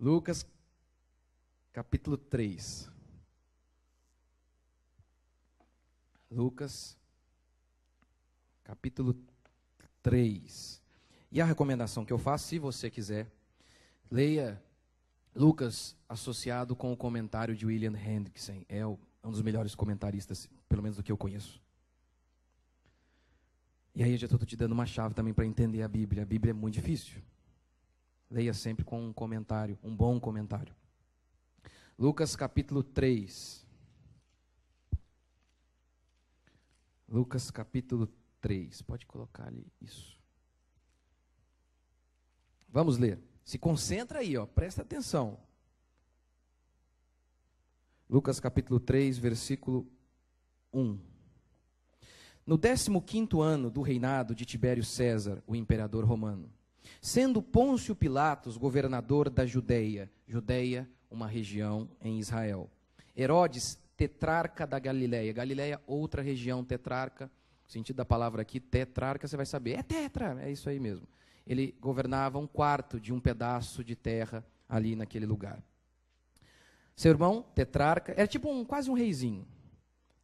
Lucas, capítulo 3. Lucas, capítulo 3. E a recomendação que eu faço, se você quiser, leia Lucas associado com o comentário de William Hendrickson. É um dos melhores comentaristas, pelo menos do que eu conheço. E aí eu já estou te dando uma chave também para entender a Bíblia. A Bíblia é muito difícil. Leia sempre com um comentário, um bom comentário. Lucas capítulo 3. Lucas capítulo 3. Pode colocar ali isso. Vamos ler. Se concentra aí, presta atenção. Lucas capítulo 3, versículo 1. No 15º ano do reinado de Tibério César, o imperador romano, sendo Pôncio Pilatos governador da Judeia, uma região em Israel, Herodes, tetrarca da Galileia, Galileia, outra região, tetrarca, o sentido da palavra aqui, tetrarca, você vai saber, é tetra, é isso aí mesmo. Ele governava um quarto de um pedaço de terra ali naquele lugar. Seu irmão, tetrarca, era tipo quase um reizinho,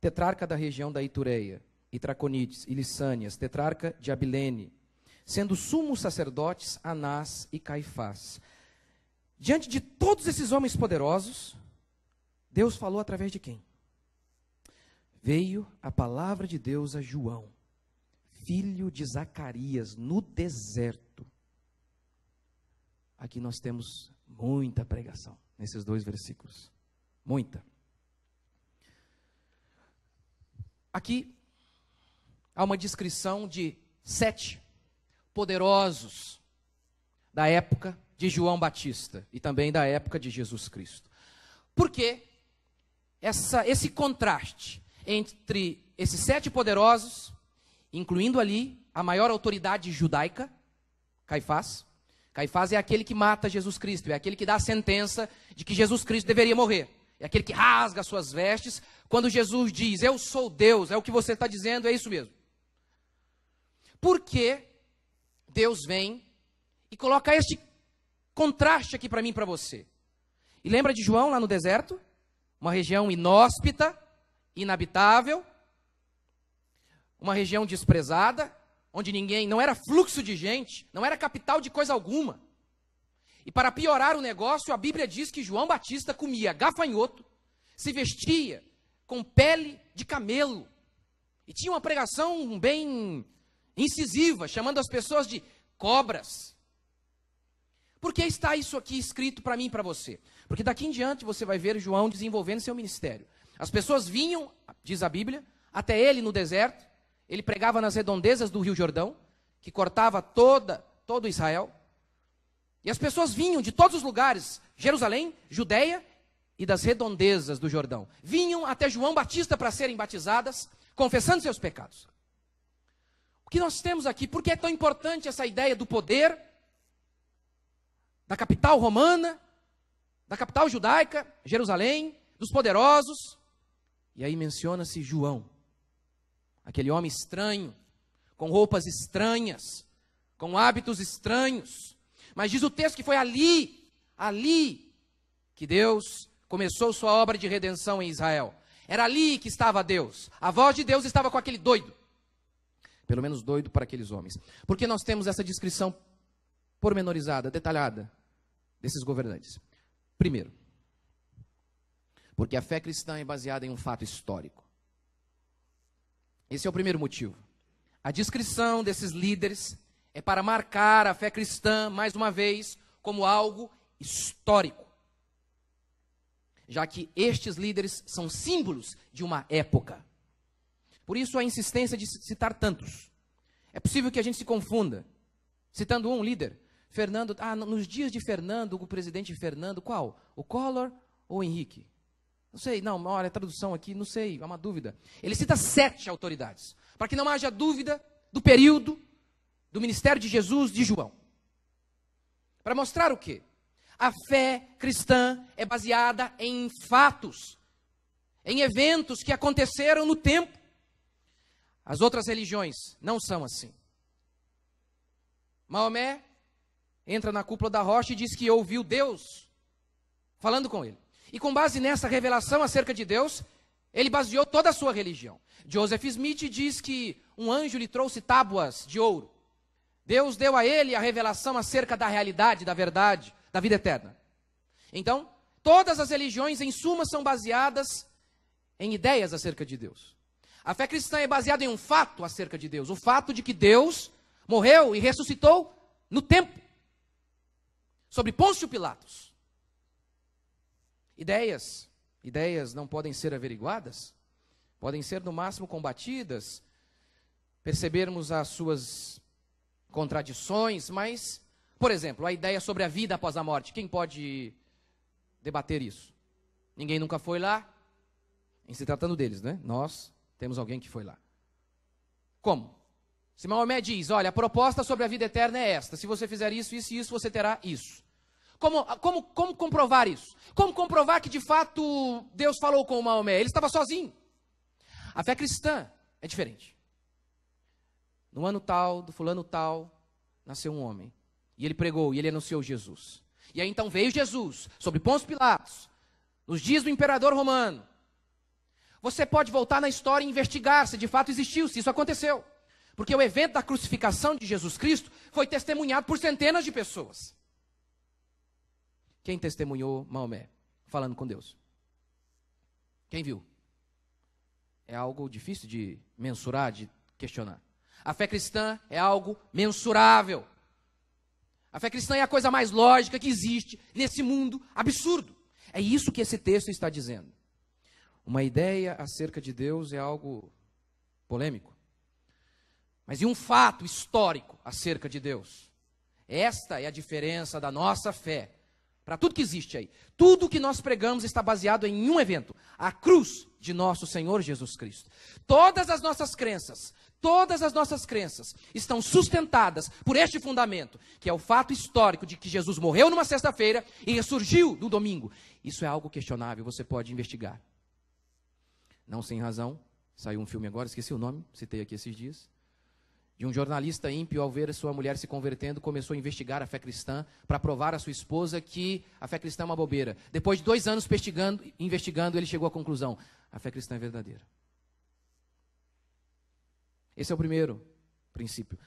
tetrarca da região da Itureia, e Traconites, e Lissânias, tetrarca de Abilene, sendo sumos sacerdotes Anás e Caifás. Diante de todos esses homens poderosos, Deus falou através de quem? Veio a palavra de Deus a João, filho de Zacarias, no deserto. Aqui nós temos muita pregação, nesses 2 versículos. Muita. Aqui há uma descrição de 7 poderosos da época de João Batista e também da época de Jesus Cristo. Por que esse contraste entre esses 7 poderosos, incluindo ali a maior autoridade judaica, Caifás? Caifás é aquele que mata Jesus Cristo, é aquele que dá a sentença de que Jesus Cristo deveria morrer. É aquele que rasga as suas vestes quando Jesus diz, eu sou Deus, é o que você está dizendo, é isso mesmo. Por que Deus vem e coloca este contraste aqui para mim e para você? E lembra de João lá no deserto? Uma região inóspita, inabitável, uma região desprezada, onde não era fluxo de gente, não era capital de coisa alguma. E para piorar o negócio, a Bíblia diz que João Batista comia gafanhoto, se vestia com pele de camelo, e tinha uma pregação bem incisiva, chamando as pessoas de cobras. Por que está isso aqui escrito para mim e para você? Porque daqui em diante você vai ver João desenvolvendo seu ministério. As pessoas vinham, diz a Bíblia, até ele no deserto. Ele pregava nas redondezas do Rio Jordão, que cortava todo Israel. E as pessoas vinham de todos os lugares, Jerusalém, Judeia e das redondezas do Jordão. Vinham até João Batista para serem batizadas, confessando seus pecados. O que nós temos aqui? Por que é tão importante essa ideia do poder, da capital romana, da capital judaica, Jerusalém, dos poderosos? E aí menciona-se João, aquele homem estranho, com roupas estranhas, com hábitos estranhos. Mas diz o texto que foi ali que Deus começou sua obra de redenção em Israel. Era ali que estava Deus. A voz de Deus estava com aquele doido. Pelo menos doido para aqueles homens. Por que nós temos essa descrição pormenorizada, detalhada, desses governantes? Primeiro, porque a fé cristã é baseada em um fato histórico. Esse é o primeiro motivo. A descrição desses líderes é para marcar a fé cristã, mais uma vez, como algo histórico. Já que estes líderes são símbolos de uma época. Por isso a insistência de citar tantos. É possível que a gente se confunda. Citando um líder, Fernando, nos dias de Fernando, o presidente Fernando, qual? O Collor ou o Henrique? Não sei, olha, a tradução aqui, não sei, há uma dúvida. Ele cita 7 autoridades, para que não haja dúvida do período do ministério de Jesus, de João. Para mostrar o quê? A fé cristã é baseada em fatos, em eventos que aconteceram no tempo. As outras religiões não são assim. Maomé entra na cúpula da rocha e diz que ouviu Deus falando com ele. E com base nessa revelação acerca de Deus, ele baseou toda a sua religião. Joseph Smith diz que um anjo lhe trouxe tábuas de ouro. Deus deu a ele a revelação acerca da realidade, da verdade, da vida eterna. Então, todas as religiões, em suma, são baseadas em ideias acerca de Deus. A fé cristã é baseada em um fato acerca de Deus. O fato de que Deus morreu e ressuscitou no tempo, sobre Pôncio Pilatos. Ideias não podem ser averiguadas, podem ser no máximo combatidas, percebermos as suas contradições, mas, por exemplo, a ideia sobre a vida após a morte, quem pode debater isso? Ninguém nunca foi lá, em se tratando deles, né? Nós temos alguém que foi lá. Como? Se Maomé diz, olha, a proposta sobre a vida eterna é esta, se você fizer isso, isso e isso, você terá isso. Como comprovar isso? Como comprovar que de fato Deus falou com o Maomé? Ele estava sozinho. A fé cristã é diferente. No ano tal, do fulano tal, nasceu um homem. E ele pregou, e ele anunciou Jesus. E aí então veio Jesus, sobre Pôncio Pilatos, nos dias do imperador romano. Você pode voltar na história e investigar se de fato existiu, se isso aconteceu. Porque o evento da crucificação de Jesus Cristo foi testemunhado por centenas de pessoas. Quem testemunhou Maomé falando com Deus? Quem viu? É algo difícil de mensurar, de questionar. A fé cristã é algo mensurável. A fé cristã é a coisa mais lógica que existe nesse mundo absurdo. É isso que esse texto está dizendo. Uma ideia acerca de Deus é algo polêmico. Mas e um fato histórico acerca de Deus? Esta é a diferença da nossa fé para tudo que existe aí. Tudo que nós pregamos está baseado em um evento: a cruz de nosso Senhor Jesus Cristo. Todas as nossas crenças estão sustentadas por este fundamento, que é o fato histórico de que Jesus morreu numa sexta-feira e ressurgiu no domingo. Isso é algo questionável, você pode investigar. Não sem razão, saiu um filme agora, esqueci o nome, citei aqui esses dias, de um jornalista ímpio, ao ver a sua mulher se convertendo, começou a investigar a fé cristã para provar à sua esposa que a fé cristã é uma bobeira. Depois de 2 anos investigando, ele chegou à conclusão: a fé cristã é verdadeira. Esse é o primeiro princípio.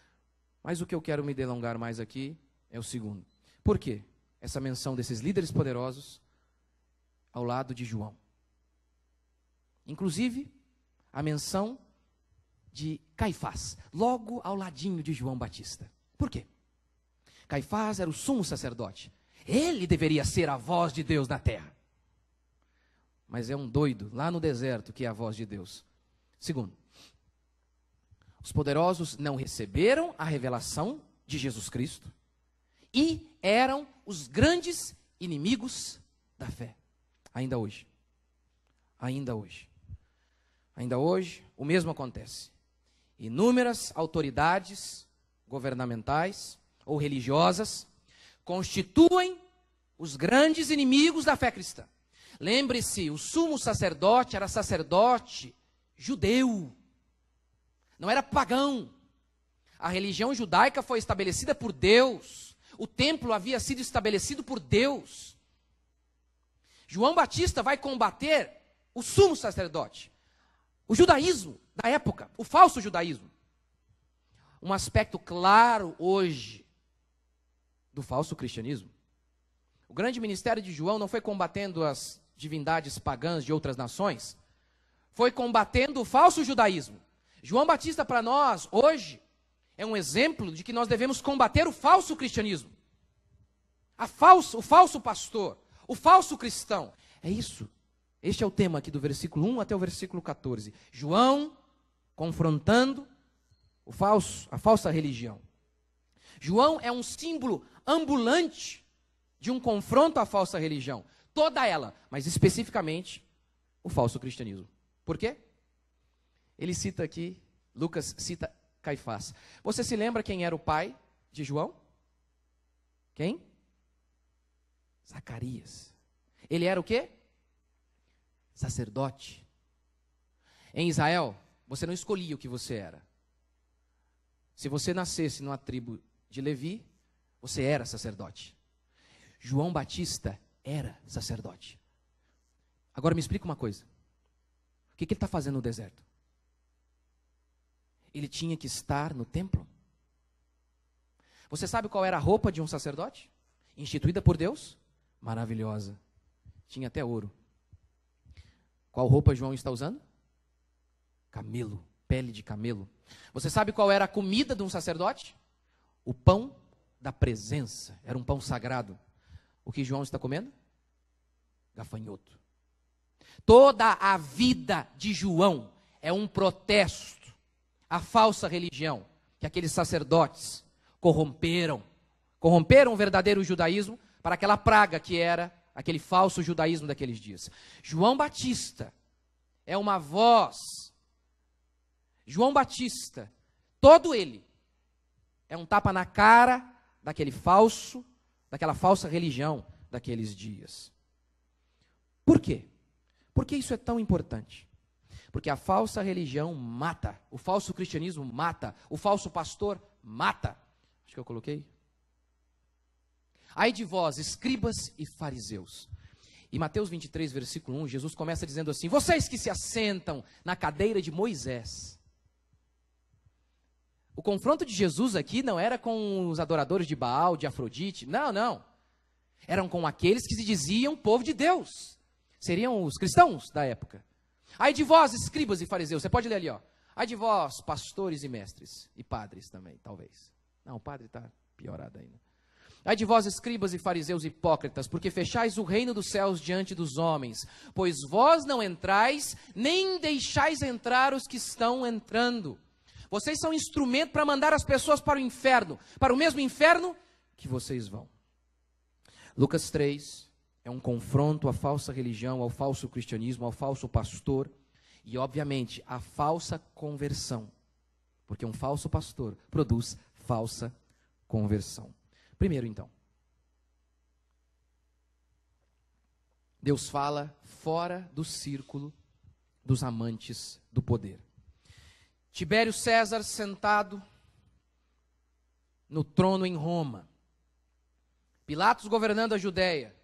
Mas o que eu quero me delongar mais aqui é o segundo. Por quê? Essa menção desses líderes poderosos ao lado de João. Inclusive, a menção de Caifás, logo ao ladinho de João Batista. Por quê? Caifás era o sumo sacerdote. Ele deveria ser a voz de Deus na terra. Mas é um doido lá no deserto que é a voz de Deus. Segundo, os poderosos não receberam a revelação de Jesus Cristo e eram os grandes inimigos da fé. Ainda hoje. Ainda hoje. Ainda hoje, o mesmo acontece. Inúmeras autoridades governamentais ou religiosas constituem os grandes inimigos da fé cristã. Lembre-se, o sumo sacerdote era sacerdote judeu, não era pagão. A religião judaica foi estabelecida por Deus, o templo havia sido estabelecido por Deus. João Batista vai combater o sumo sacerdote, o judaísmo da época, o falso judaísmo. Um aspecto claro hoje do falso cristianismo. O grande ministério de João não foi combatendo as divindades pagãs de outras nações, foi combatendo o falso judaísmo. João Batista, para nós, hoje, é um exemplo de que nós devemos combater o falso cristianismo. O falso pastor, o falso cristão. É isso. Este é o tema aqui do versículo 1 até o versículo 14. João confrontando a falsa religião. João é um símbolo ambulante de um confronto à falsa religião. Toda ela, mas especificamente o falso cristianismo. Por quê? Ele cita aqui, Lucas cita Caifás. Você se lembra quem era o pai de João? Quem? Zacarias. Ele era o quê? Sacerdote. Em Israel, você não escolhia o que você era. Se você nascesse numa tribo de Levi, você era sacerdote. João Batista era sacerdote. Agora me explica uma coisa. O que ele está fazendo no deserto? Ele tinha que estar no templo. Você sabe qual era a roupa de um sacerdote? Instituída por Deus? Maravilhosa. Tinha até ouro. Qual roupa João está usando? Camelo, pele de camelo. Você sabe qual era a comida de um sacerdote? O pão da presença. Era um pão sagrado. O que João está comendo? Gafanhoto. Toda a vida de João é um protesto à falsa religião que aqueles sacerdotes corromperam o verdadeiro judaísmo para aquela praga que era aquele falso judaísmo daqueles dias. João Batista é uma voz. João Batista, todo ele, é um tapa na cara daquela falsa religião daqueles dias. Por quê? Por que isso é tão importante? Porque a falsa religião mata, o falso cristianismo mata, o falso pastor mata. Acho que eu coloquei. Ai de vós, escribas e fariseus. Em Mateus 23, versículo 1, Jesus começa dizendo assim: vocês que se assentam na cadeira de Moisés. O confronto de Jesus aqui não era com os adoradores de Baal, de Afrodite, não. Eram com aqueles que se diziam povo de Deus. Seriam os cristãos da época. Ai de vós, escribas e fariseus. Você pode ler ali, ó. Ai de vós, pastores e mestres. E padres também, talvez. Não, o padre está piorado ainda. Ai de vós, escribas e fariseus hipócritas, porque fechais o reino dos céus diante dos homens. Pois vós não entrais, nem deixais entrar os que estão entrando. Vocês são instrumento para mandar as pessoas para o inferno. Para o mesmo inferno que vocês vão. Lucas 3 é um confronto à falsa religião, ao falso cristianismo, ao falso pastor e, obviamente, à falsa conversão. Porque um falso pastor produz falsa conversão. Primeiro, então, Deus fala fora do círculo dos amantes do poder. Tibério César sentado no trono em Roma. Pilatos governando a Judéia.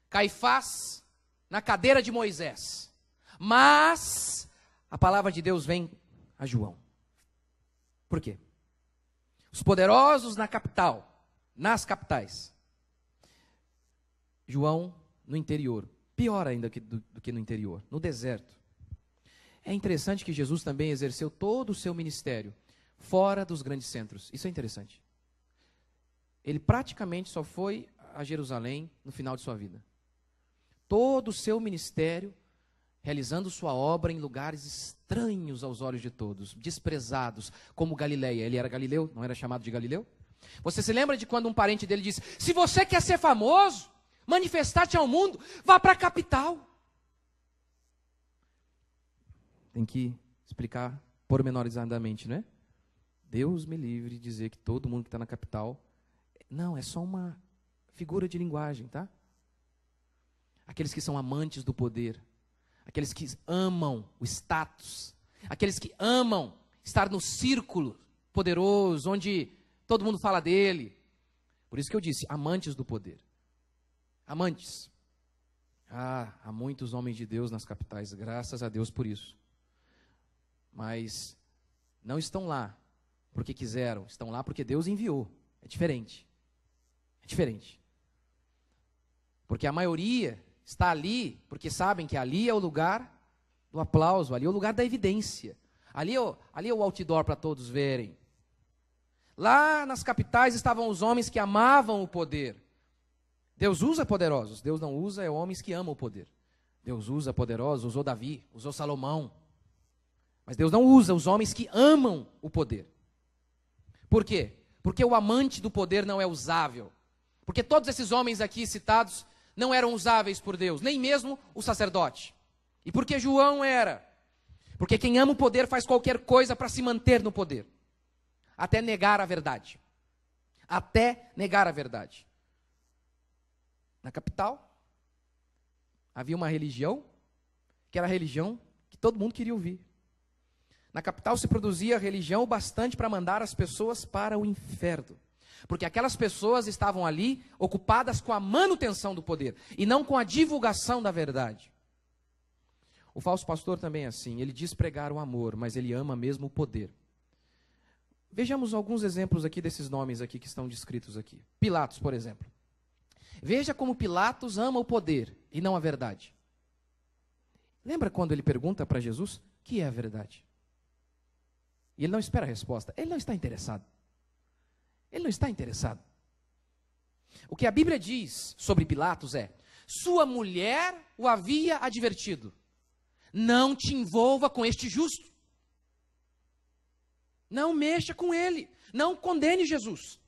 Caifás na cadeira de Moisés. Mas a palavra de Deus vem a João. Por quê? Os poderosos na capital, nas capitais. João no interior. Pior ainda do que no interior, no deserto. É interessante que Jesus também exerceu todo o seu ministério fora dos grandes centros. Isso é interessante. Ele praticamente só foi a Jerusalém no final de sua vida. Todo o seu ministério, realizando sua obra em lugares estranhos aos olhos de todos, desprezados, como Galileia. Ele era galileu, não era chamado de Galileu? Você se lembra de quando um parente dele disse: se você quer ser famoso, manifestar-te ao mundo, vá para a capital. Tem que explicar pormenorizadamente, não é? Deus me livre de dizer que todo mundo que está na capital... Não, é só uma figura de linguagem, tá? Aqueles que são amantes do poder, aqueles que amam o status, aqueles que amam estar no círculo poderoso, onde todo mundo fala dele. Por isso que eu disse, amantes do poder. Amantes. Há muitos homens de Deus nas capitais, graças a Deus por isso. Mas não estão lá porque quiseram, estão lá porque Deus enviou. É diferente. É diferente. Porque a maioria está ali porque sabem que ali é o lugar do aplauso, ali é o lugar da evidência. Ali é o outdoor para todos verem. Lá nas capitais estavam os homens que amavam o poder. Deus usa poderosos, Deus não usa homens que amam o poder. Deus usa poderosos, usou Davi, usou Salomão. Mas Deus não usa os homens que amam o poder. Por quê? Porque o amante do poder não é usável. Porque todos esses homens aqui citados não eram usáveis por Deus, nem mesmo o sacerdote. E por que João era? Porque quem ama o poder faz qualquer coisa para se manter no poder. Até negar a verdade. Até negar a verdade. Na capital, havia uma religião, que era a religião que todo mundo queria ouvir. Na capital se produzia religião bastante para mandar as pessoas para o inferno. Porque aquelas pessoas estavam ali ocupadas com a manutenção do poder e não com a divulgação da verdade. O falso pastor também é assim, ele diz pregar o amor, mas ele ama mesmo o poder. Vejamos alguns exemplos aqui desses nomes aqui que estão descritos aqui. Pilatos, por exemplo. Veja como Pilatos ama o poder e não a verdade. Lembra quando ele pergunta para Jesus, o que é a verdade? E ele não espera a resposta, ele não está interessado. Ele não está interessado. O que a Bíblia diz sobre Pilatos é, sua mulher o havia advertido, não te envolva com este justo. Não mexa com ele, não condene Jesus.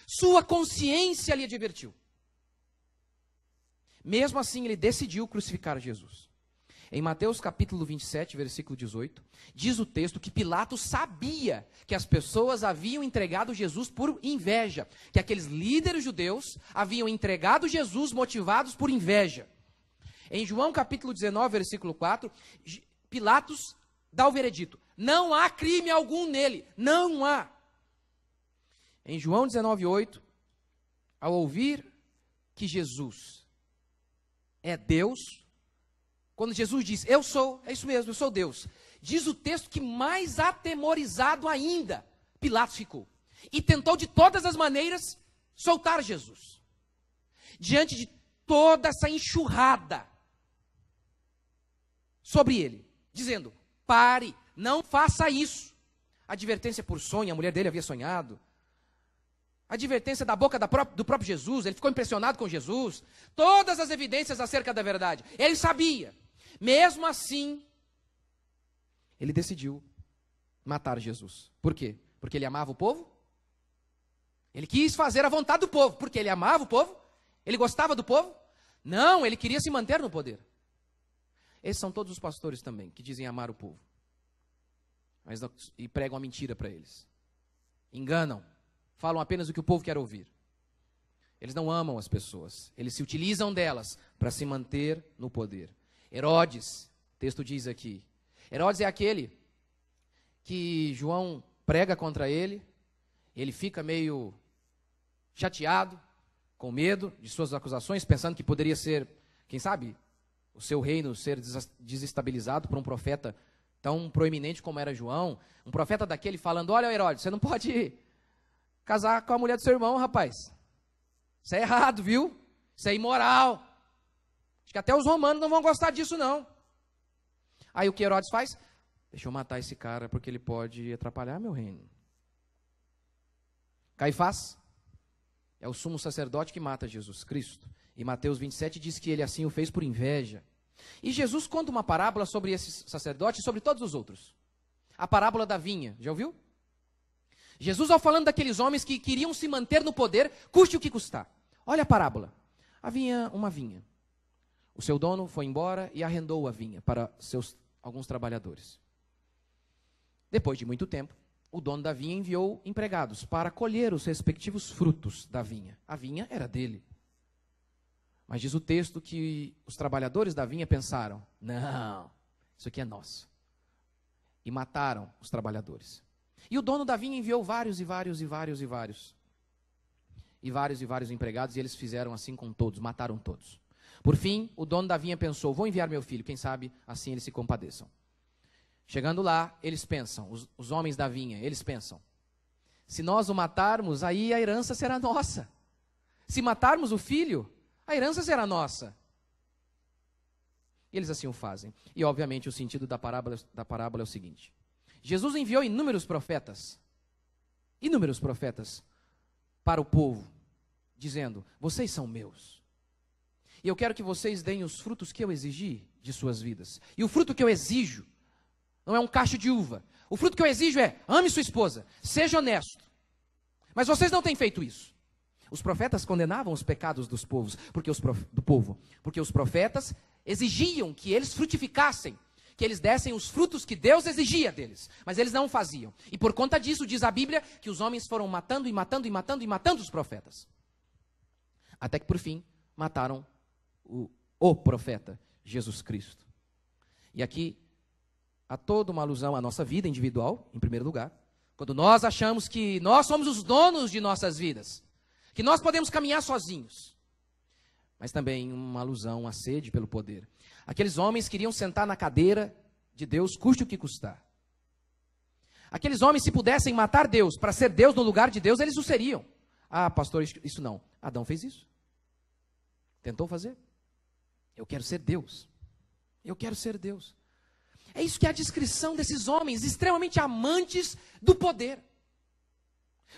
Sua consciência lhe advertiu. Mesmo assim, ele decidiu crucificar Jesus. Em Mateus capítulo 27, versículo 18, diz o texto que Pilatos sabia que as pessoas haviam entregado Jesus por inveja, que aqueles líderes judeus haviam entregado Jesus motivados por inveja. Em João capítulo 19, versículo 4, Pilatos dá o veredito, não há crime algum nele, não há. Em João 19, 8, ao ouvir que Jesus é Deus, quando Jesus diz, eu sou, é isso mesmo, eu sou Deus, diz o texto que mais atemorizado ainda Pilatos ficou. E tentou de todas as maneiras soltar Jesus. Diante de toda essa enxurrada sobre ele, dizendo, pare, não faça isso. Advertência por sonho, a mulher dele havia sonhado. Advertência da boca do próprio Jesus, ele ficou impressionado com Jesus. Todas as evidências acerca da verdade, ele sabia. Mesmo assim, ele decidiu matar Jesus. Por quê? Porque ele amava o povo? Ele quis fazer a vontade do povo, porque ele amava o povo? Ele gostava do povo? Não, ele queria se manter no poder. Esses são todos os pastores também, que dizem amar o povo. Mas não, e pregam a mentira para eles. Enganam, falam apenas o que o povo quer ouvir. Eles não amam as pessoas, eles se utilizam delas para se manter no poder. Herodes, o texto diz aqui, Herodes é aquele que João prega contra ele, ele fica meio chateado, com medo de suas acusações, pensando que poderia ser, quem sabe, o seu reino ser desestabilizado por um profeta tão proeminente como era João, um profeta daquele falando, olha Herodes, você não pode casar com a mulher do seu irmão, rapaz. Isso é errado, viu? Isso é imoral. Acho que até os romanos não vão gostar disso, não. Aí o que Herodes faz? Deixa eu matar esse cara, porque ele pode atrapalhar meu reino. Caifás é o sumo sacerdote que mata Jesus Cristo. E Mateus 27 diz que ele assim o fez por inveja. E Jesus conta uma parábola sobre esse sacerdote e sobre todos os outros. A parábola da vinha, já ouviu? Jesus, ao falando daqueles homens que queriam se manter no poder, custe o que custar. Olha a parábola. Havia uma vinha. O seu dono foi embora e arrendou a vinha para alguns trabalhadores. Depois de muito tempo, o dono da vinha enviou empregados para colher os respectivos frutos da vinha. A vinha era dele. Mas diz o texto que os trabalhadores da vinha pensaram, não, isso aqui é nosso. E mataram os trabalhadores. E o dono da vinha enviou vários empregados, e eles fizeram assim com todos, mataram todos. Por fim, o dono da vinha pensou, vou enviar meu filho, quem sabe assim eles se compadeçam. Chegando lá, eles pensam, os homens da vinha, eles pensam, se nós o matarmos, aí a herança será nossa. Se matarmos o filho, a herança será nossa. E eles assim o fazem. E obviamente o sentido da parábola é o seguinte. Jesus enviou inúmeros profetas para o povo, dizendo, vocês são meus. E eu quero que vocês deem os frutos que eu exigi de suas vidas. E o fruto que eu exijo não é um cacho de uva. O fruto que eu exijo é, ame sua esposa, seja honesto. Mas vocês não têm feito isso. Os profetas condenavam os pecados do povo, porque os profetas exigiam que eles frutificassem, que eles dessem os frutos que Deus exigia deles, mas eles não faziam. E por conta disso, diz a Bíblia, que os homens foram matando os profetas. Até que por fim, mataram o profeta, Jesus Cristo. E aqui, há toda uma alusão à nossa vida individual, em primeiro lugar, Quando nós achamos que nós somos os donos de nossas vidas, que nós podemos caminhar sozinhos. Mas também uma alusão à sede pelo poder. Aqueles homens queriam sentar na cadeira de Deus, custe o que custar. Aqueles homens, se pudessem matar Deus para ser Deus no lugar de Deus, eles o seriam. Ah, pastor, isso não. Adão fez isso. Tentou fazer. Eu quero ser Deus. Eu quero ser Deus. É isso que é a descrição desses homens extremamente amantes do poder.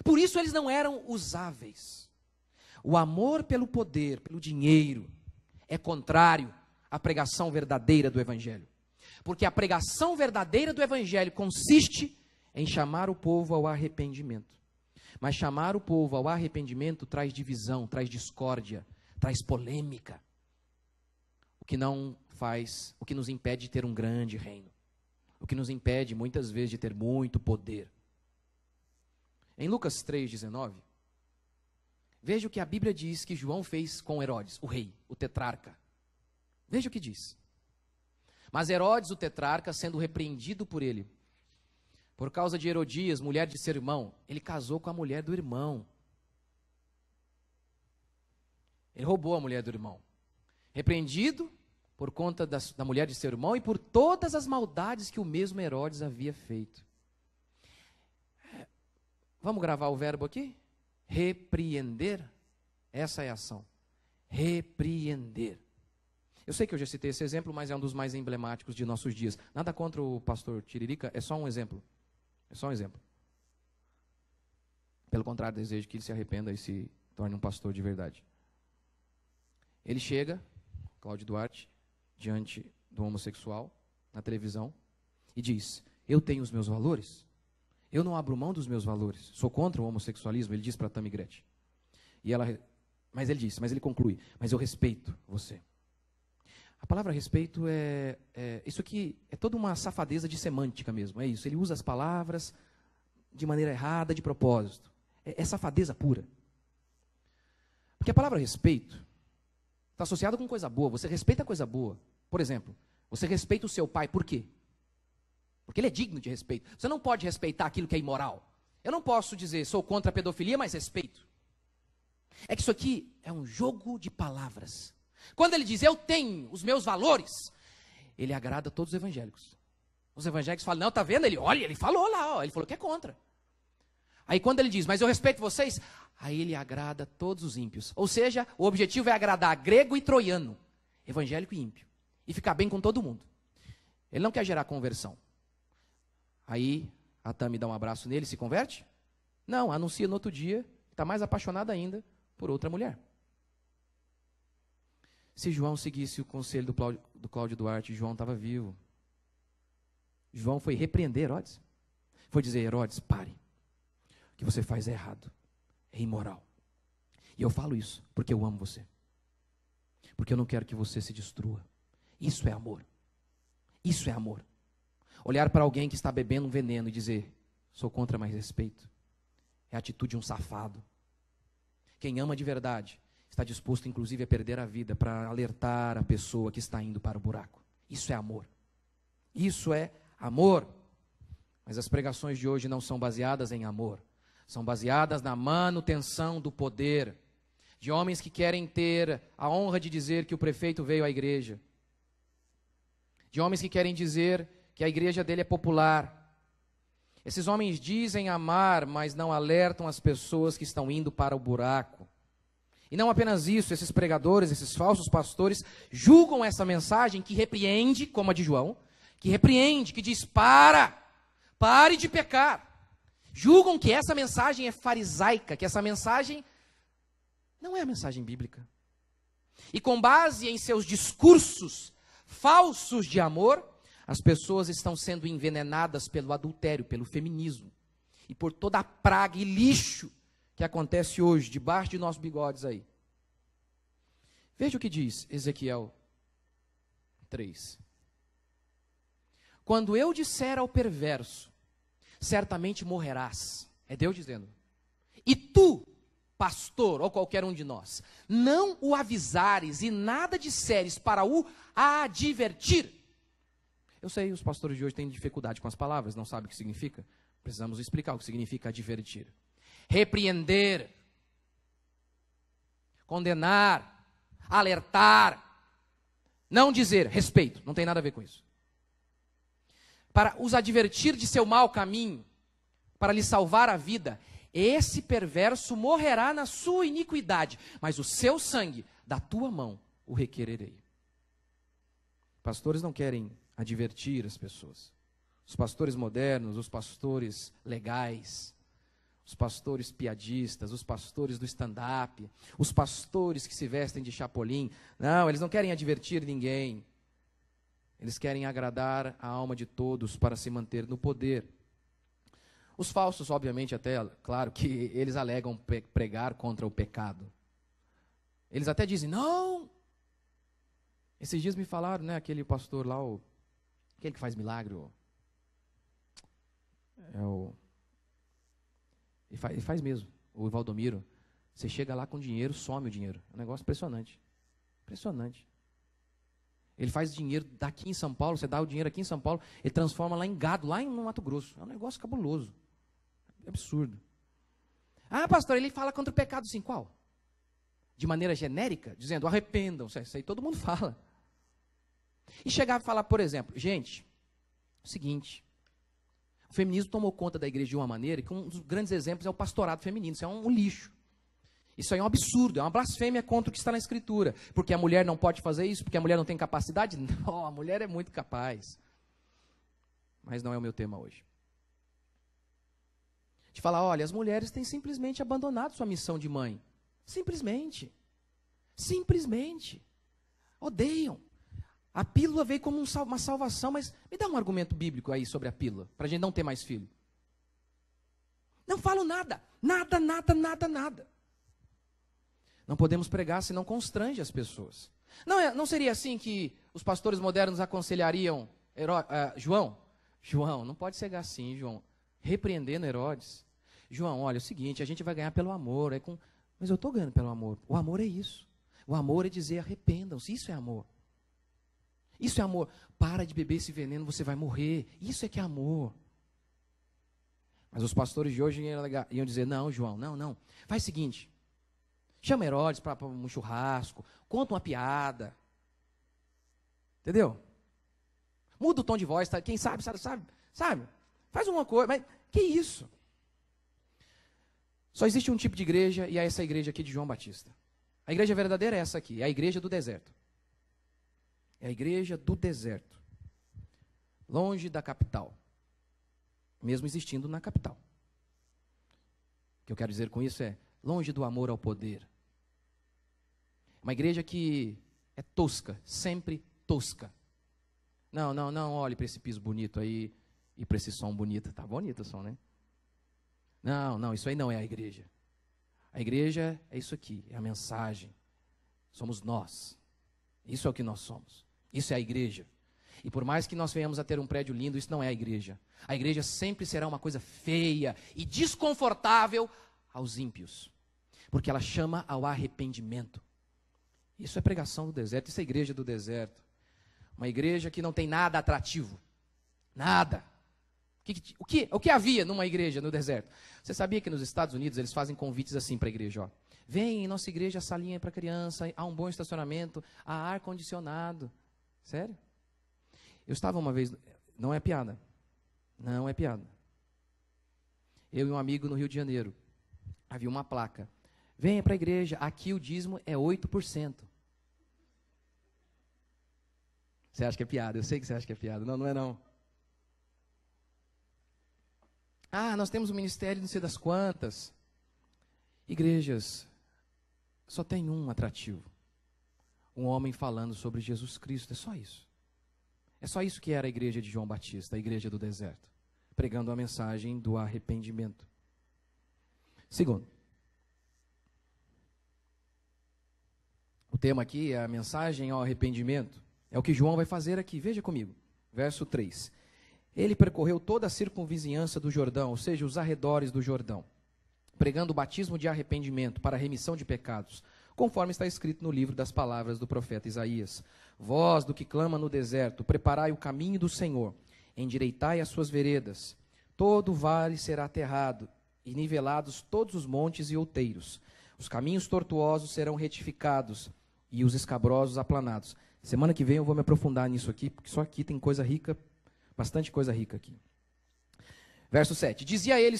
Por isso eles não eram usáveis. O amor pelo poder, pelo dinheiro, é contrário à pregação verdadeira do Evangelho. Porque a pregação verdadeira do Evangelho consiste em chamar o povo ao arrependimento. Mas chamar o povo ao arrependimento traz divisão, traz discórdia, traz polêmica. O que não faz, o que nos impede de ter um grande reino. O que nos impede, muitas vezes, de ter muito poder. Em Lucas 3,19, veja o que a Bíblia diz que João fez com Herodes, o rei, o tetrarca. Veja o que diz. Mas Herodes, o tetrarca, sendo repreendido por ele, por causa de Herodias, mulher de seu irmão, ele casou com a mulher do irmão. Ele roubou a mulher do irmão. Repreendido por conta da mulher de seu irmão e por todas as maldades que o mesmo Herodes havia feito. Vamos gravar o verbo aqui? Repreender. Essa é a ação. Repreender. Eu sei que eu já citei esse exemplo, mas é um dos mais emblemáticos de nossos dias. Nada contra o pastor Tiririca, é só um exemplo. É só um exemplo. Pelo contrário, desejo que ele se arrependa e se torne um pastor de verdade. Ele chega, Cláudio Duarte, diante do homossexual, na televisão, e diz: eu tenho os meus valores, eu não abro mão dos meus valores, sou contra o homossexualismo, ele diz para Tammy Gretchen. Mas ele conclui: mas eu respeito você. A palavra respeito isso aqui é toda uma safadeza de semântica mesmo, é isso. Ele usa as palavras de maneira errada, de propósito. É safadeza pura. Porque a palavra respeito está associada com coisa boa, você respeita a coisa boa. Por exemplo, você respeita o seu pai, por quê? Porque ele é digno de respeito. Você não pode respeitar aquilo que é imoral. Eu não posso dizer, sou contra a pedofilia, mas respeito. É que isso aqui é um jogo de palavras. Quando ele diz, eu tenho os meus valores, ele agrada a todos os evangélicos. Os evangélicos falam, não, tá vendo? Ele falou lá, ó, ele falou que é contra. Aí quando ele diz, mas eu respeito vocês, aí ele agrada a todos os ímpios. Ou seja, o objetivo é agradar grego e troiano, evangélico e ímpio. E ficar bem com todo mundo. Ele não quer gerar conversão. Aí a Tammy dá um abraço nele e se converte? Não, anuncia no outro dia, está mais apaixonada ainda por outra mulher. Se João seguisse o conselho do Cláudio Duarte, João estava vivo. João foi repreender Herodes. Foi dizer, Herodes, pare. O que você faz é errado. É imoral. E eu falo isso porque eu amo você. Porque eu não quero que você se destrua. Isso é amor. Isso é amor. Olhar para alguém que está bebendo um veneno e dizer, sou contra, mas respeito. É a atitude de um safado. Quem ama de verdade está disposto, inclusive, a perder a vida para alertar a pessoa que está indo para o buraco. Isso é amor. Isso é amor. Mas as pregações de hoje não são baseadas em amor. São baseadas na manutenção do poder. De homens que querem ter a honra de dizer que o prefeito veio à igreja. De homens que querem dizer que a igreja dele é popular. Esses homens dizem amar, mas não alertam as pessoas que estão indo para o buraco. E não apenas isso, esses pregadores, esses falsos pastores, julgam essa mensagem que repreende, como a de João, que repreende, que diz, pare de pecar. Julgam que essa mensagem é farisaica, que essa mensagem não é a mensagem bíblica. E com base em seus discursos falsos de amor, as pessoas estão sendo envenenadas pelo adultério, pelo feminismo, e por toda a praga e lixo que acontece hoje, debaixo de nossos bigodes aí. Veja o que diz Ezequiel 3. Quando eu disser ao perverso, certamente morrerás. É Deus dizendo. E tu, pastor, ou qualquer um de nós, não o avisares e nada disseres para o advertir. Eu sei, os pastores de hoje têm dificuldade com as palavras, não sabem o que significa. Precisamos explicar o que significa advertir. Repreender, condenar, alertar, não dizer respeito, não tem nada a ver com isso. Para os advertir de seu mau caminho, para lhe salvar a vida, esse perverso morrerá na sua iniquidade, mas o seu sangue da tua mão o requererei. Pastores não querem advertir as pessoas. Os pastores modernos, os pastores legais, os pastores piadistas, os pastores do stand-up, os pastores que se vestem de chapolim, não, eles não querem advertir ninguém. Eles querem agradar a alma de todos para se manter no poder. Os falsos, obviamente, até, claro, que eles alegam pregar contra o pecado. Eles até dizem, não. Esses dias me falaram, né, aquele pastor lá, aquele que faz milagre, ele faz mesmo, o Valdomiro. Você chega lá com dinheiro, some o dinheiro. É um negócio impressionante. Impressionante. Ele faz dinheiro daqui em São Paulo, você dá o dinheiro aqui em São Paulo, ele transforma lá em gado, lá no Mato Grosso. É um negócio cabuloso. É absurdo. Ah, pastor, ele fala contra o pecado, sim, qual? De maneira genérica, dizendo, arrependam-se. Isso aí todo mundo fala. E chegar a falar, por exemplo, gente, o seguinte, o feminismo tomou conta da igreja de uma maneira que um dos grandes exemplos é o pastorado feminino. Isso é um lixo. Isso aí é um absurdo, é uma blasfêmia contra o que está na Escritura. Porque a mulher não pode fazer isso, porque a mulher não tem capacidade. Não, a mulher é muito capaz. Mas não é o meu tema hoje. De falar, olha, as mulheres têm simplesmente abandonado sua missão de mãe. Simplesmente. Simplesmente. Odeiam. A pílula veio como uma salvação, mas me dá um argumento bíblico aí sobre a pílula, para a gente não ter mais filho. Não falo nada. Nada, nada, nada, nada. Não podemos pregar se não constrange as pessoas. Não seria assim que os pastores modernos aconselhariam João? João, não pode chegar assim, João, repreendendo Herodes. João, olha, é o seguinte, a gente vai ganhar pelo amor. Mas eu estou ganhando pelo amor. O amor é isso. O amor é dizer arrependam-se. Isso é amor. Isso é amor. Para de beber esse veneno, você vai morrer. Isso é que é amor. Mas os pastores de hoje iam dizer, não, João, não. Faz o seguinte, chama Herodes para um churrasco, conta uma piada. Entendeu? Muda o tom de voz, tá? Quem sabe? Faz uma coisa, mas que isso? Só existe um tipo de igreja e é essa igreja aqui de João Batista. A igreja verdadeira é essa aqui, é a igreja do deserto. É a igreja do deserto. Longe da capital. Mesmo existindo na capital. O que eu quero dizer com isso é, longe do amor ao poder. Uma igreja que é tosca, sempre tosca. Não, olhe para esse piso bonito aí e para esse som bonito. Tá bonito o som, né? Não, isso aí não é a igreja. A igreja é isso aqui, é a mensagem. Somos nós. Isso é o que nós somos. Isso é a igreja. E por mais que nós venhamos a ter um prédio lindo, isso não é a igreja. A igreja sempre será uma coisa feia e desconfortável aos ímpios. Porque ela chama ao arrependimento. Isso é pregação do deserto, isso é igreja do deserto. Uma igreja que não tem nada atrativo. Nada. O que havia numa igreja no deserto? Você sabia que nos Estados Unidos eles fazem convites assim para a igreja? Ó. Vem em nossa igreja, a salinha para criança, há um bom estacionamento, há ar-condicionado. Sério? Eu estava uma vez, não é piada, eu e um amigo no Rio de Janeiro, havia uma placa, venha para a igreja, aqui o dízimo é 8%. Você acha que é piada? Eu sei que você acha que é piada, não é não. Ah, nós temos um ministério não sei das quantas. Igrejas, só tem um atrativo. Um homem falando sobre Jesus Cristo, é só isso. É só isso que era a igreja de João Batista, a igreja do deserto. Pregando a mensagem do arrependimento. Segundo, o tema aqui é a mensagem ao arrependimento. É o que João vai fazer aqui, veja comigo. Verso 3. Ele percorreu toda a circunvizinhança do Jordão, ou seja, os arredores do Jordão, pregando o batismo de arrependimento para a remissão de pecados, conforme está escrito no livro das palavras do profeta Isaías. Vós, do que clama no deserto, preparai o caminho do Senhor, endireitai as suas veredas. todo vale será aterrado, e nivelados todos os montes e outeiros. Os caminhos tortuosos serão retificados, e os escabrosos aplanados. Semana que vem eu vou me aprofundar nisso aqui, porque só aqui tem coisa rica, bastante coisa rica aqui. Verso 7. Dizia ele,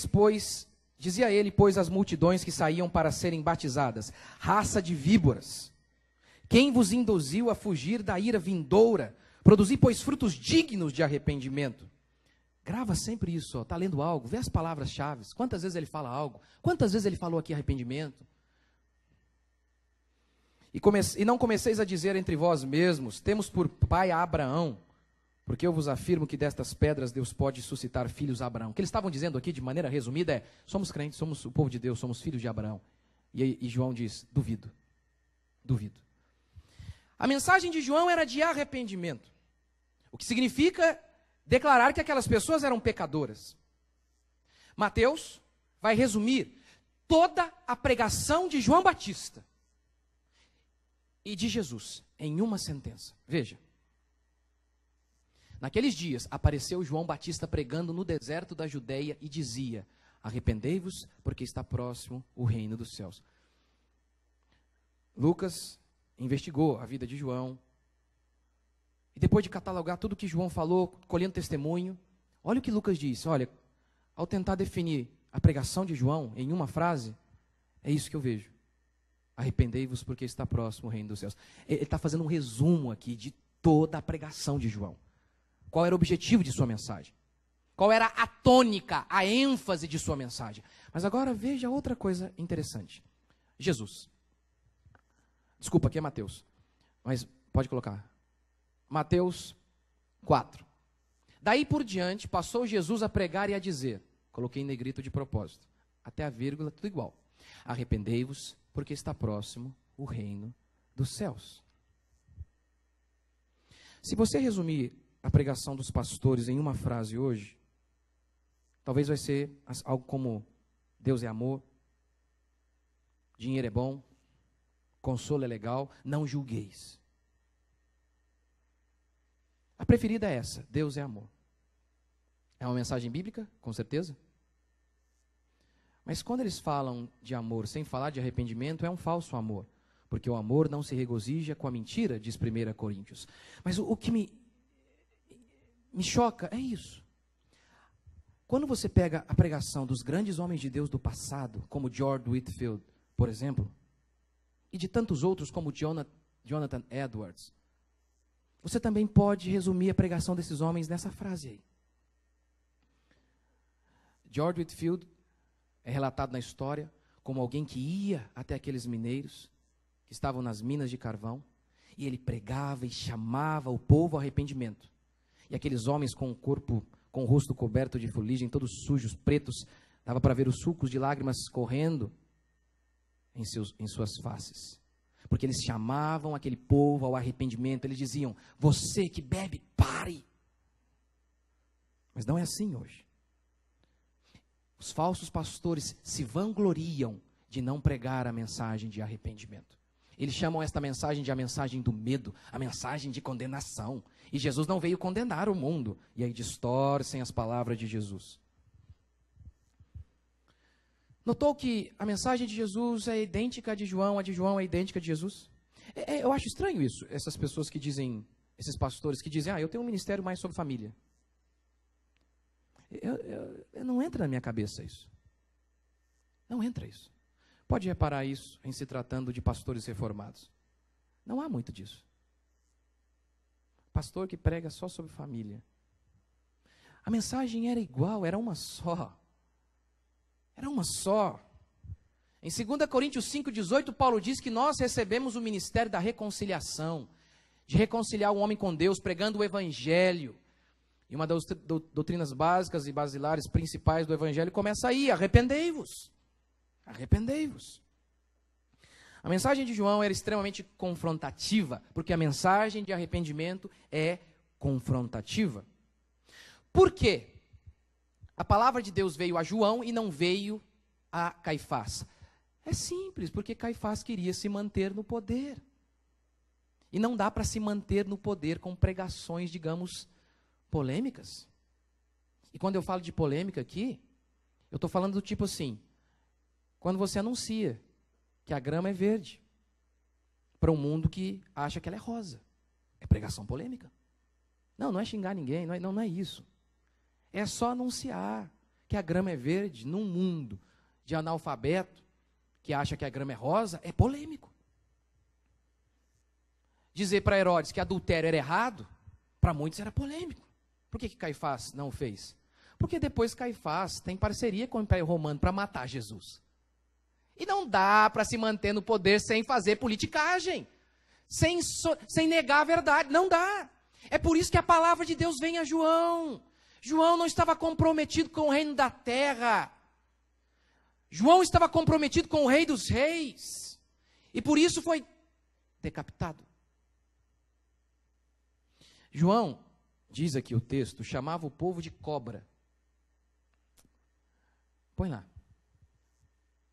pois, às multidões que saíam para serem batizadas: raça de víboras, quem vos induziu a fugir da ira vindoura? Produzi, pois, frutos dignos de arrependimento. Grava sempre isso, está lendo algo, vê as palavras-chave. Quantas vezes ele fala algo? Quantas vezes ele falou aqui arrependimento? E não comeceis a dizer entre vós mesmos: temos por pai a Abraão, porque eu vos afirmo que destas pedras Deus pode suscitar filhos a Abraão. O que eles estavam dizendo aqui, de maneira resumida, é: somos crentes, somos o povo de Deus, somos filhos de Abraão. E João diz: duvido, duvido. A mensagem de João era de arrependimento, o que significa declarar que aquelas pessoas eram pecadoras. Mateus vai resumir toda a pregação de João Batista e de Jesus em uma sentença. Veja. Naqueles dias apareceu João Batista pregando no deserto da Judeia e dizia: arrependei-vos, porque está próximo o reino dos céus. Lucas investigou a vida de João, e depois de catalogar tudo que João falou, colhendo testemunho, olha o que Lucas diz. Olha, ao tentar definir a pregação de João em uma frase, é isso que eu vejo: arrependei-vos, porque está próximo o reino dos céus. Ele está fazendo um resumo aqui de toda a pregação de João. Qual era o objetivo de sua mensagem? Qual era a tônica, a ênfase de sua mensagem? Mas agora veja outra coisa interessante. Jesus. Desculpa, aqui é Mateus, mas pode colocar. Mateus 4. Daí por diante, passou Jesus a pregar e a dizer, coloquei em negrito de propósito, até a vírgula, tudo igual: arrependei-vos, porque está próximo o reino dos céus. Se você resumir a pregação dos pastores em uma frase hoje, talvez vai ser algo como: Deus é amor, dinheiro é bom, consolo é legal, não julgueis. A preferida é essa: Deus é amor. É uma mensagem bíblica, com certeza. Mas quando eles falam de amor sem falar de arrependimento, é um falso amor, porque o amor não se regozija com a mentira, diz 1 Coríntios. Mas o que me choca é isso. Quando você pega a pregação dos grandes homens de Deus do passado, como George Whitefield, por exemplo, e de tantos outros como Jonathan Edwards, você também pode resumir a pregação desses homens nessa frase aí. George Whitefield é relatado na história como alguém que ia até aqueles mineiros que estavam nas minas de carvão, e ele pregava e chamava o povo ao arrependimento. E aqueles homens com o corpo, com o rosto coberto de fuligem, todos sujos, pretos, dava para ver os sulcos de lágrimas correndo em suas faces. Porque eles chamavam aquele povo ao arrependimento. Eles diziam: você que bebe, pare. Mas não é assim hoje. Os falsos pastores se vangloriam de não pregar a mensagem de arrependimento. Eles chamam esta mensagem de a mensagem do medo, a mensagem de condenação. E Jesus não veio condenar o mundo. E aí distorcem as palavras de Jesus. Notou que a mensagem de Jesus é idêntica à de João, a de João é idêntica à de Jesus? Eu acho estranho isso, essas pessoas que dizem, esses pastores que dizem: eu tenho um ministério mais sobre família. Não entra na minha cabeça isso. Não entra isso. Pode reparar isso em se tratando de pastores reformados. Não há muito disso. Pastor que prega só sobre família. A mensagem era igual, era uma só. Era uma só. Em 2 Coríntios 5,18, Paulo diz que nós recebemos o ministério da reconciliação, de reconciliar o homem com Deus, pregando o evangelho. E uma das doutrinas básicas e basilares principais do evangelho começa aí: arrependei-vos. Arrependei-vos. A mensagem de João era extremamente confrontativa, porque a mensagem de arrependimento é confrontativa. Por quê? A palavra de Deus veio a João e não veio a Caifás. É simples, porque Caifás queria se manter no poder. E não dá para se manter no poder com pregações, digamos, polêmicas. E quando eu falo de polêmica aqui, eu estou falando do tipo assim, quando você anuncia que a grama é verde para um mundo que acha que ela é rosa. É pregação polêmica. Não é xingar ninguém, não é isso. É só anunciar que a grama é verde num mundo de analfabeto que acha que a grama é rosa, é polêmico. Dizer para Herodes que adultério era errado, para muitos era polêmico. Por que Caifás não o fez? Porque depois Caifás tem parceria com o Império Romano para matar Jesus. E não dá para se manter no poder sem fazer politicagem, sem negar a verdade, não dá. É por isso que a palavra de Deus vem a João. João não estava comprometido com o reino da terra. João estava comprometido com o rei dos reis. E por isso foi decapitado. João, diz aqui o texto, chamava o povo de cobra. Põe lá.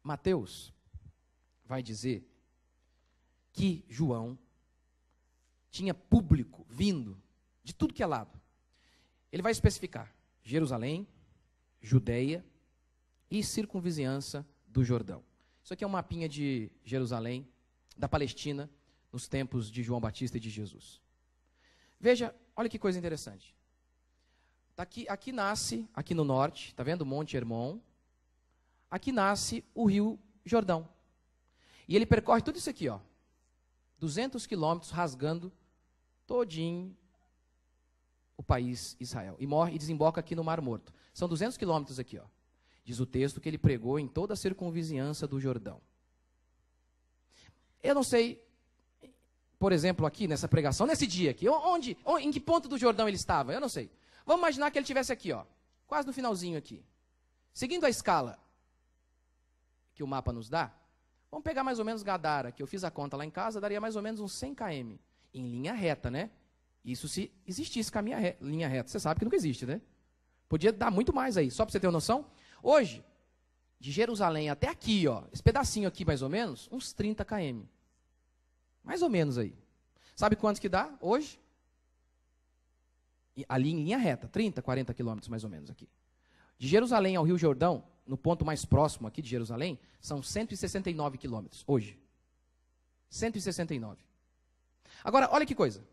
Mateus vai dizer que João tinha público vindo de tudo que é lado. Ele vai especificar Jerusalém, Judeia e circunvizinhança do Jordão. Isso aqui é um mapinha de Jerusalém, da Palestina, nos tempos de João Batista e de Jesus. Veja, olha que coisa interessante. Aqui nasce, aqui no norte, está vendo o Monte Hermon? Aqui nasce o Rio Jordão. E ele percorre tudo isso aqui, ó, 200 quilômetros, rasgando todinho o país Israel. E morre e desemboca aqui no Mar Morto. São 200 quilômetros aqui, ó. Diz o texto que ele pregou em toda a circunvizinhança do Jordão. Eu não sei, por exemplo, aqui nessa pregação, nesse dia aqui, em que ponto do Jordão ele estava? Eu não sei. Vamos imaginar que ele estivesse aqui, ó, quase no finalzinho aqui. Seguindo a escala que o mapa nos dá, vamos pegar mais ou menos Gadara, que eu fiz a conta lá em casa, daria mais ou menos uns 100 km, em linha reta, né? Isso se existisse linha reta, você sabe que nunca existe, né? Podia dar muito mais aí, só para você ter uma noção. Hoje, de Jerusalém até aqui, ó, esse pedacinho aqui mais ou menos, uns 30 km. Mais ou menos aí. Sabe quantos que dá hoje? Ali em linha reta, 30, 40 quilômetros mais ou menos aqui. De Jerusalém ao Rio Jordão, no ponto mais próximo aqui de Jerusalém, são 169 quilômetros, hoje. 169. Agora, olha que coisa.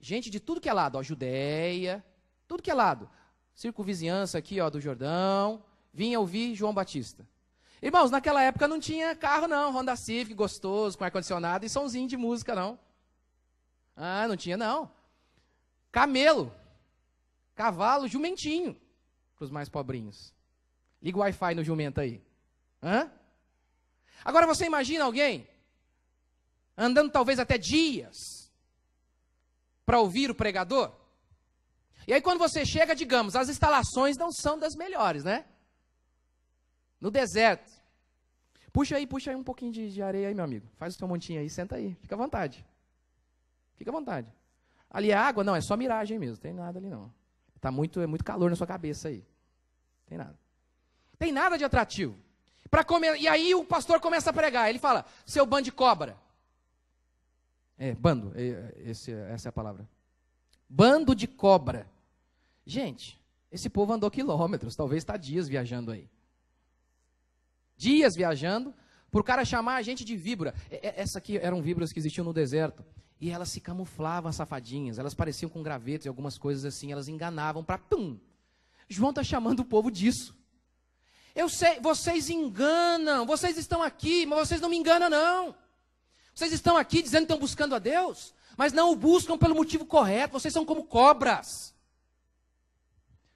Gente de tudo que é lado, ó, Judeia, tudo que é lado. Circunvizinhança aqui, ó, do Jordão, vinha ouvir João Batista. Irmãos, naquela época não tinha carro não, Honda Civic, gostoso, com ar-condicionado e somzinho de música não. Ah, não tinha não. Camelo, cavalo, jumentinho, para os mais pobrinhos. Liga o Wi-Fi no jumento aí. Hã? Agora você imagina alguém andando talvez até dias para ouvir o pregador? E aí quando você chega, digamos, as instalações não são das melhores, né? No deserto. Puxa aí um pouquinho de areia aí, meu amigo. Faz o seu montinho aí, senta aí. Fica à vontade. Fica à vontade. Ali é água? Não, é só miragem mesmo. Não tem nada ali não. É muito calor na sua cabeça aí. Não tem nada. Tem nada de atrativo. E aí o pastor começa a pregar. Ele fala, seu bando de cobra. Bando. Essa é a palavra. Bando de cobra. Gente, esse povo andou quilômetros. Talvez está dias viajando aí. Dias viajando, para o cara chamar a gente de víbora. Essa aqui eram víboras que existiam no deserto. E elas se camuflavam, safadinhas. Elas pareciam com gravetos e algumas coisas assim. Elas enganavam para pum. João está chamando o povo disso. Eu sei, vocês enganam. Vocês estão aqui, mas vocês não me enganam, não. Vocês estão aqui dizendo que estão buscando a Deus, mas não o buscam pelo motivo correto. Vocês são como cobras.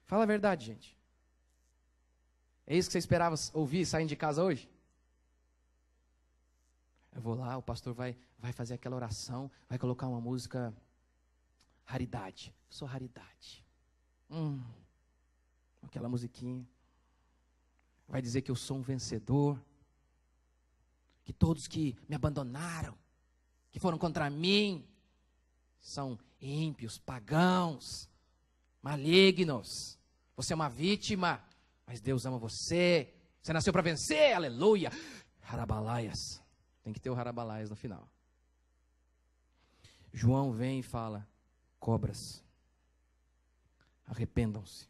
Fala a verdade, gente. É isso que você esperava ouvir saindo de casa hoje? Eu vou lá, o pastor vai fazer aquela oração, vai colocar uma música, raridade. Eu sou raridade. Aquela musiquinha. Vai dizer que eu sou um vencedor. Que todos que me abandonaram, que foram contra mim, são ímpios, pagãos, malignos. Você é uma vítima. Mas Deus ama você. Você nasceu para vencer, aleluia. Harabalaias. Tem que ter o harabalaias no final. João vem e fala, cobras, arrependam-se.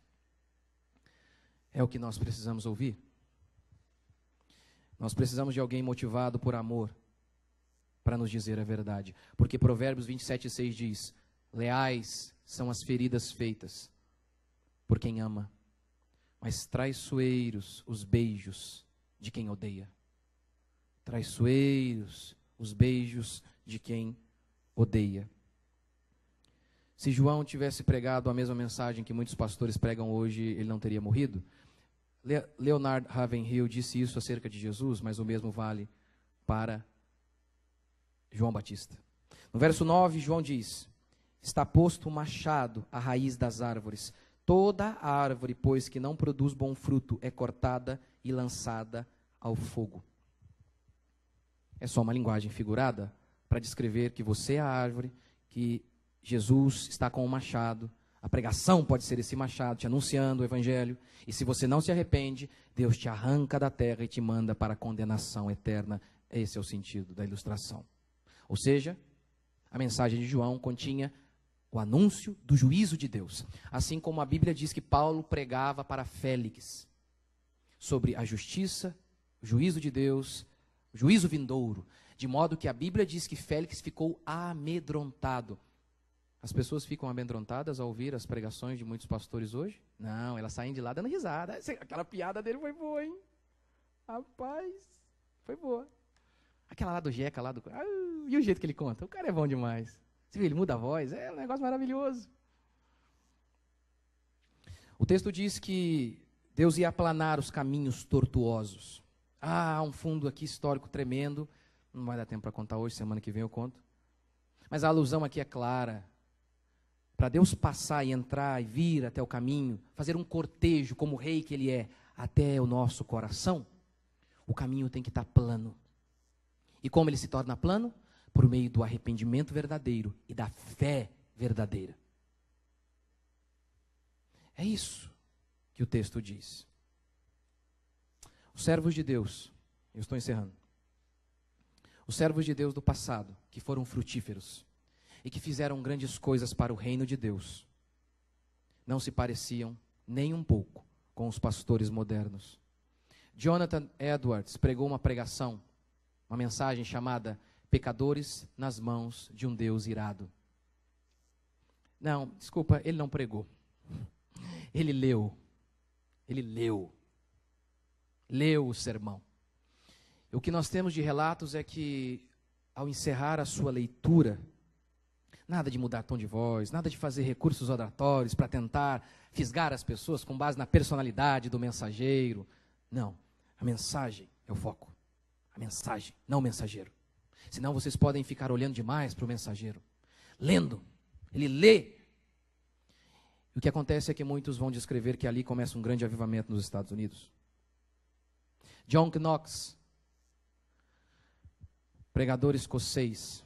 É o que nós precisamos ouvir. Nós precisamos de alguém motivado por amor para nos dizer a verdade. Porque Provérbios 27:6 diz: leais são as feridas feitas por quem ama, mas traiçoeiros os beijos de quem odeia. Traiçoeiros os beijos de quem odeia. Se João tivesse pregado a mesma mensagem que muitos pastores pregam hoje, ele não teria morrido? Leonard Ravenhill disse isso acerca de Jesus, mas o mesmo vale para João Batista. No verso 9, João diz: está posto o machado à raiz das árvores. Toda árvore, pois, que não produz bom fruto, é cortada e lançada ao fogo. É só uma linguagem figurada para descrever que você é a árvore, que Jesus está com o machado. A pregação pode ser esse machado, te anunciando o evangelho. E se você não se arrepende, Deus te arranca da terra e te manda para a condenação eterna. Esse é o sentido da ilustração. Ou seja, a mensagem de João continha o anúncio do juízo de Deus. Assim como a Bíblia diz que Paulo pregava para Félix sobre a justiça, o juízo de Deus, o juízo vindouro. De modo que a Bíblia diz que Félix ficou amedrontado. As pessoas ficam amedrontadas ao ouvir as pregações de muitos pastores hoje? Não, elas saem de lá dando risada. Aquela piada dele foi boa, hein? Rapaz, foi boa. Aquela lá do Jeca, lá do... e o jeito que ele conta? O cara é bom demais. Você viu, ele muda a voz, é um negócio maravilhoso. O texto diz que Deus ia aplanar os caminhos tortuosos. Há um fundo aqui histórico tremendo. Não vai dar tempo para contar hoje, semana que vem eu conto. Mas a alusão aqui é clara. Para Deus passar e entrar e vir até o caminho, fazer um cortejo como rei que ele é, até o nosso coração, o caminho tem que estar plano. E como ele se torna plano? Por meio do arrependimento verdadeiro e da fé verdadeira. É isso que o texto diz. Os servos de Deus, eu estou encerrando. Os servos de Deus do passado, que foram frutíferos e que fizeram grandes coisas para o reino de Deus, não se pareciam nem um pouco com os pastores modernos. Jonathan Edwards pregou uma pregação, uma mensagem chamada Pecadores nas mãos de um Deus irado. Não, desculpa, ele não pregou. Ele leu. Ele leu o sermão. E o que nós temos de relatos é que, ao encerrar a sua leitura, nada de mudar tom de voz, nada de fazer recursos oratórios para tentar fisgar as pessoas com base na personalidade do mensageiro. Não, a mensagem é o foco. A mensagem, não o mensageiro. Senão vocês podem ficar olhando demais para o mensageiro. Lendo, ele lê. E o que acontece é que muitos vão descrever que ali começa um grande avivamento nos Estados Unidos. John Knox, pregador escocês.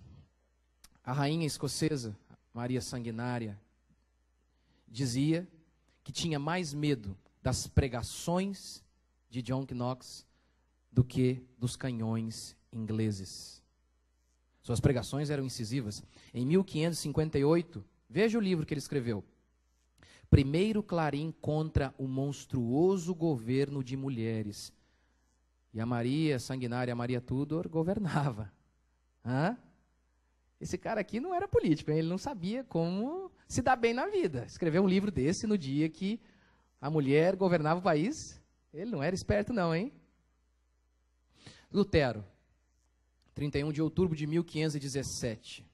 A rainha escocesa, Maria Sanguinária, dizia que tinha mais medo das pregações de John Knox do que dos canhões ingleses. Suas pregações eram incisivas. Em 1558, veja o livro que ele escreveu. Primeiro clarim contra o monstruoso governo de mulheres. E a Maria Sanguinária, a Maria Tudor, governava. Esse cara aqui não era político, hein? Ele não sabia como se dar bem na vida. Escreveu um livro desse no dia que a mulher governava o país. Ele não era esperto não, hein? Lutero, 31 de outubro de 1517.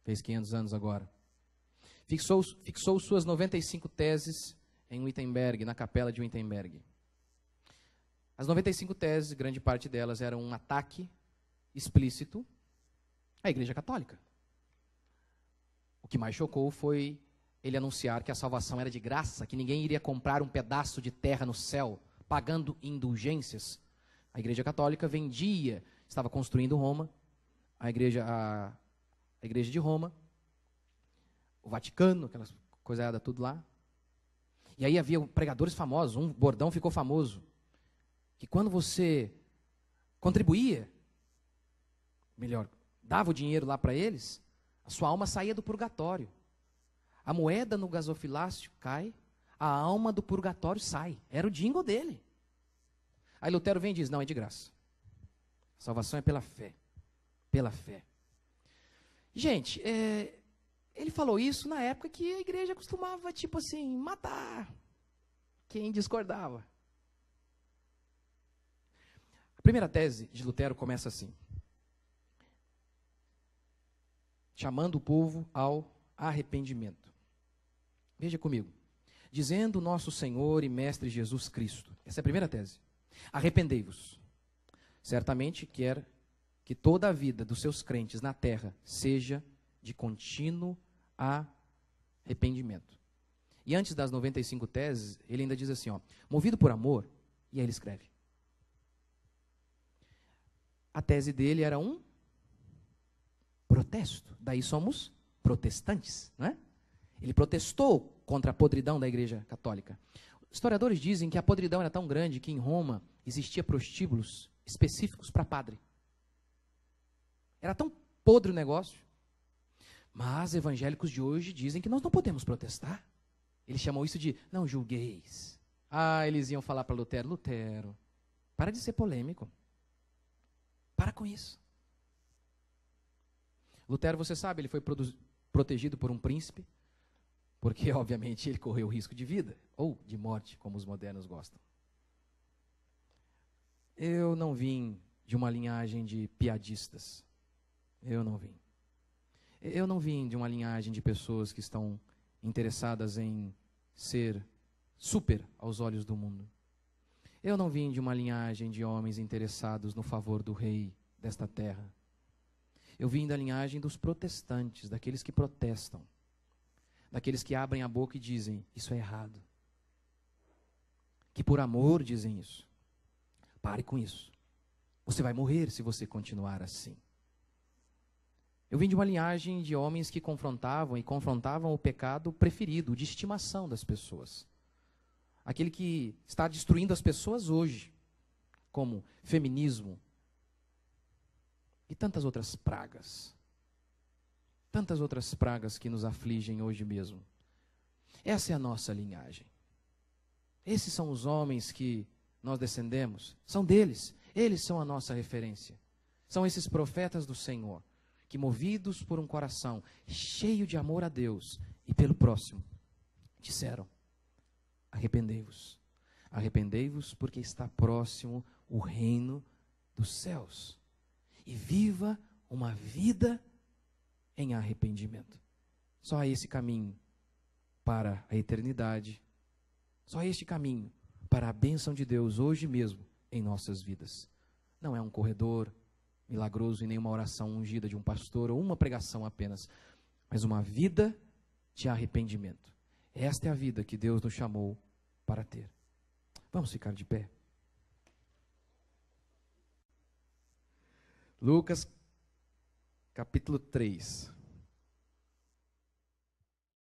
Fez 500 anos agora. Fixou suas 95 teses em Wittenberg, na capela de Wittenberg. As 95 teses, grande parte delas, eram um ataque explícito à Igreja Católica. O que mais chocou foi ele anunciar que a salvação era de graça, que ninguém iria comprar um pedaço de terra no céu, pagando indulgências. A Igreja Católica vendia, estava construindo Roma, a igreja de Roma, o Vaticano, aquelas coisadas tudo lá. E aí havia pregadores famosos, um bordão ficou famoso, que quando você contribuía, melhor, dava o dinheiro lá para eles, a sua alma saía do purgatório. A moeda no gasofilácio cai, a alma do purgatório sai. Era o jingle dele. Aí Lutero vem e diz, não, é de graça. A salvação é pela fé. Pela fé. Gente, ele falou isso na época que a igreja costumava, tipo assim, matar quem discordava. A primeira tese de Lutero começa assim: chamando o povo ao arrependimento. Veja comigo. Dizendo nosso Senhor e Mestre Jesus Cristo. Essa é a primeira tese. Arrependei-vos. Certamente quer que toda a vida dos seus crentes na terra seja de contínuo arrependimento. E antes das 95 teses, ele ainda diz assim, ó, movido por amor, e aí ele escreve. A tese dele era um protesto, daí somos protestantes, não é? Ele protestou contra a podridão da igreja católica. Historiadores dizem que a podridão era tão grande que em Roma existia prostíbulos específicos para padre. Era tão podre o negócio. Mas evangélicos de hoje dizem que nós não podemos protestar. Eles chamam isso de não julgueis. Eles iam falar para Lutero, Lutero, para de ser polêmico. Para com isso. Lutero, você sabe, ele foi protegido por um príncipe, porque, obviamente, ele correu risco de vida, ou de morte, como os modernos gostam. Eu não vim de uma linhagem de piadistas. Eu não vim. Eu não vim de uma linhagem de pessoas que estão interessadas em ser super aos olhos do mundo. Eu não vim de uma linhagem de homens interessados no favor do rei desta terra. Eu vim da linhagem dos protestantes, daqueles que protestam, daqueles que abrem a boca e dizem, isso é errado. Que por amor dizem isso. Pare com isso. Você vai morrer se você continuar assim. Eu vim de uma linhagem de homens que confrontavam o pecado preferido, de estimação das pessoas. Aquele que está destruindo as pessoas hoje, como feminismo e tantas outras pragas. Tantas outras pragas que nos afligem hoje mesmo. Essa é a nossa linhagem. Esses são os homens que nós descendemos. São deles. Eles são a nossa referência. São esses profetas do Senhor, que movidos por um coração cheio de amor a Deus e pelo próximo, disseram, arrependei-vos. Arrependei-vos porque está próximo o reino dos céus. E viva uma vida em arrependimento. Só há esse caminho para a eternidade. Só há este caminho para a bênção de Deus hoje mesmo em nossas vidas. Não é um corredor milagroso e nem uma oração ungida de um pastor ou uma pregação apenas, mas uma vida de arrependimento. Esta é a vida que Deus nos chamou para ter. Vamos ficar de pé. Lucas, capítulo 3.